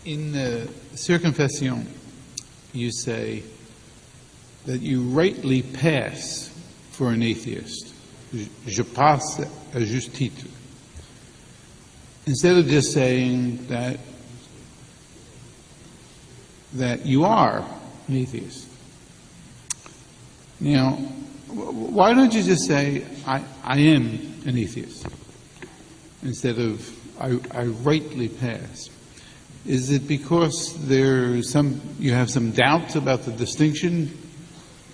In the Circonfession, you say that you rightly pass for an atheist. Je passe à juste titre. Instead of just saying that you are an atheist. Now, why don't you just say, I am an atheist, instead of I rightly pass? Is it because you have some doubts about the distinction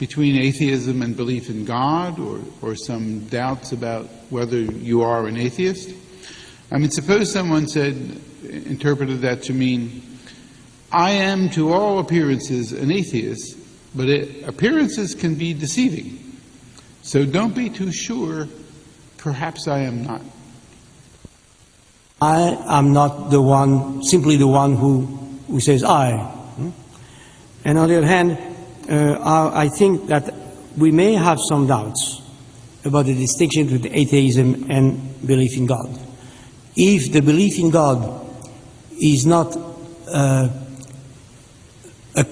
between atheism and belief in God, or some doubts about whether you are an atheist? I mean, suppose someone interpreted that to mean, I am to all appearances an atheist, but appearances can be deceiving. So don't be too sure, perhaps I am not. I am not simply the one who says I. And on the other hand, I think that we may have some doubts about the distinction between atheism and belief in God. If the belief in God is not a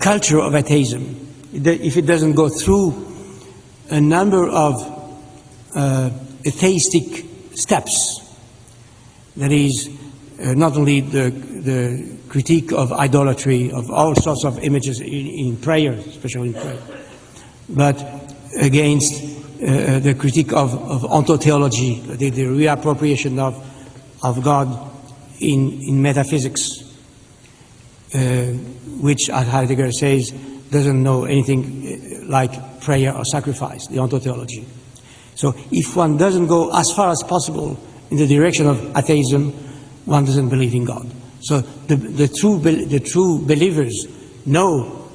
culture of atheism, if it doesn't go through a number of atheistic steps, that is, not only the critique of idolatry, of all sorts of images in prayer, especially in prayer, but against the critique of ontotheology, the reappropriation of God in metaphysics, which, as Heidegger says, doesn't know anything like prayer or sacrifice, the ontotheology. So if one doesn't go as far as possible in the direction of atheism, one doesn't believe in God. So the true believers know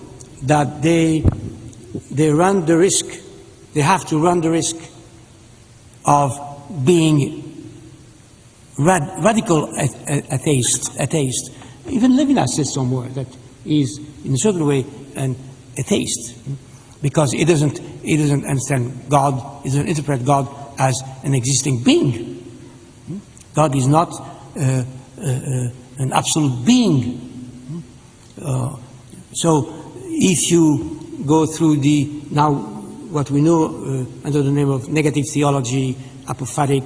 that they run the risk, they have to run the risk of being radical atheist. Even Levinas says somewhere that he is, in a certain way, an atheist, because he doesn't understand God, he doesn't interpret God as an existing being. God is not an absolute being. So if you go through now what we know under the name of negative theology, apophatic,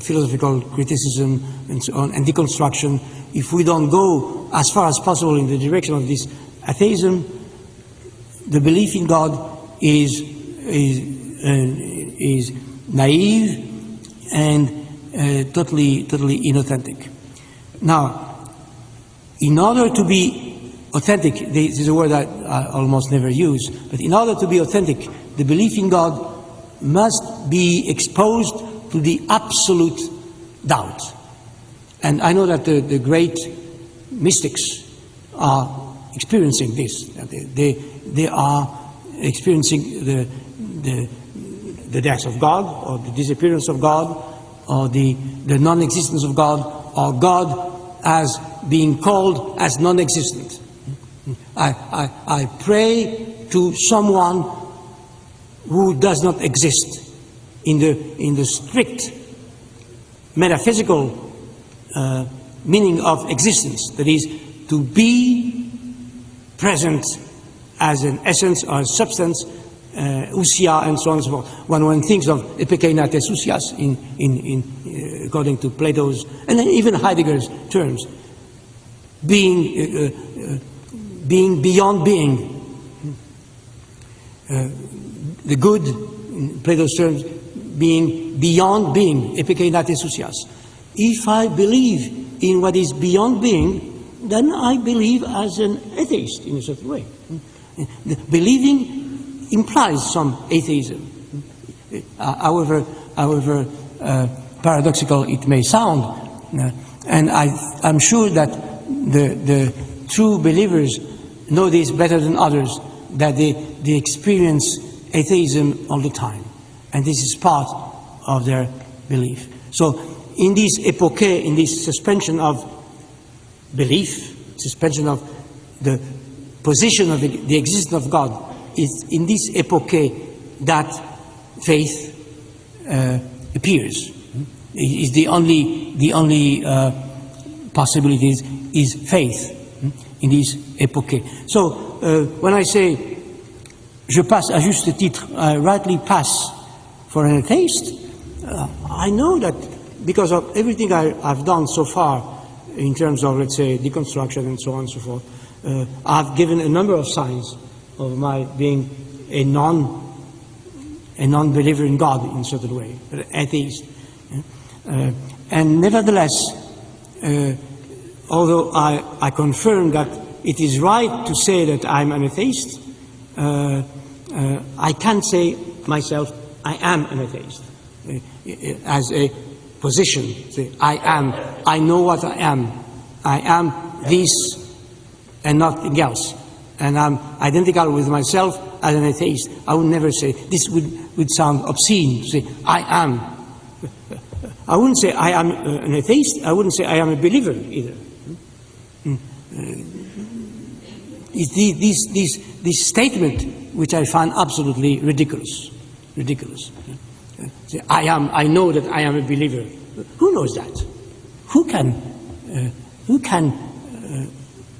philosophical criticism, and so on, and deconstruction, if we don't go as far as possible in the direction of this atheism, the belief in God is naive and totally inauthentic. Now, in order to be authentic, this is a word that I almost never use, but in order to be authentic, the belief in God must be exposed to the absolute doubt. And I know that the great mystics are experiencing this. They are experiencing the death of God, or the disappearance of God, or the non-existence of God, or God as being called as non-existent. I pray to someone who does not exist in the strict metaphysical meaning of existence, that is, to be present as an essence or a substance, ousia, and so on and so forth. When one thinks of epikeinates ousias according to Plato's and then even Heidegger's terms, being beyond being, the good, in Plato's terms, being beyond being, epikeinates ousias. If I believe in what is beyond being, then I believe as an atheist in a certain way. Believing implies some atheism, however paradoxical it may sound. And I'm sure that the true believers know this better than others, that they experience atheism all the time. And this is part of their belief. So in this epoche, in this suspension of belief, suspension of the position of the existence of God, it's in this epoche that faith appears. Is the only possibilities is faith, in this epoche. So when I say je passe à juste titre, I rightly pass for an atheist, I know that because of everything I've done so far in terms of, let's say, deconstruction and so on and so forth, I've given a number of signs of my being a non-believer in God in a certain way, an atheist. And nevertheless, although I confirm that it is right to say that I'm an atheist, I can't say myself, I am an atheist, as a position. Say, I know what I am this and nothing else. And I'm identical with myself as an atheist. I would never say, this would sound obscene to say, I am. I wouldn't say I am an atheist, I wouldn't say I am a believer either. This statement which I find absolutely ridiculous. Say, I know that I am a believer. Who knows that? Who can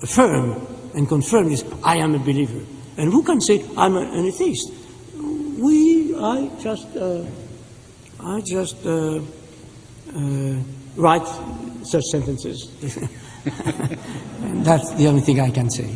affirm and confirm this? I am a believer. And who can say I'm an atheist? I just write such sentences. That's the only thing I can say.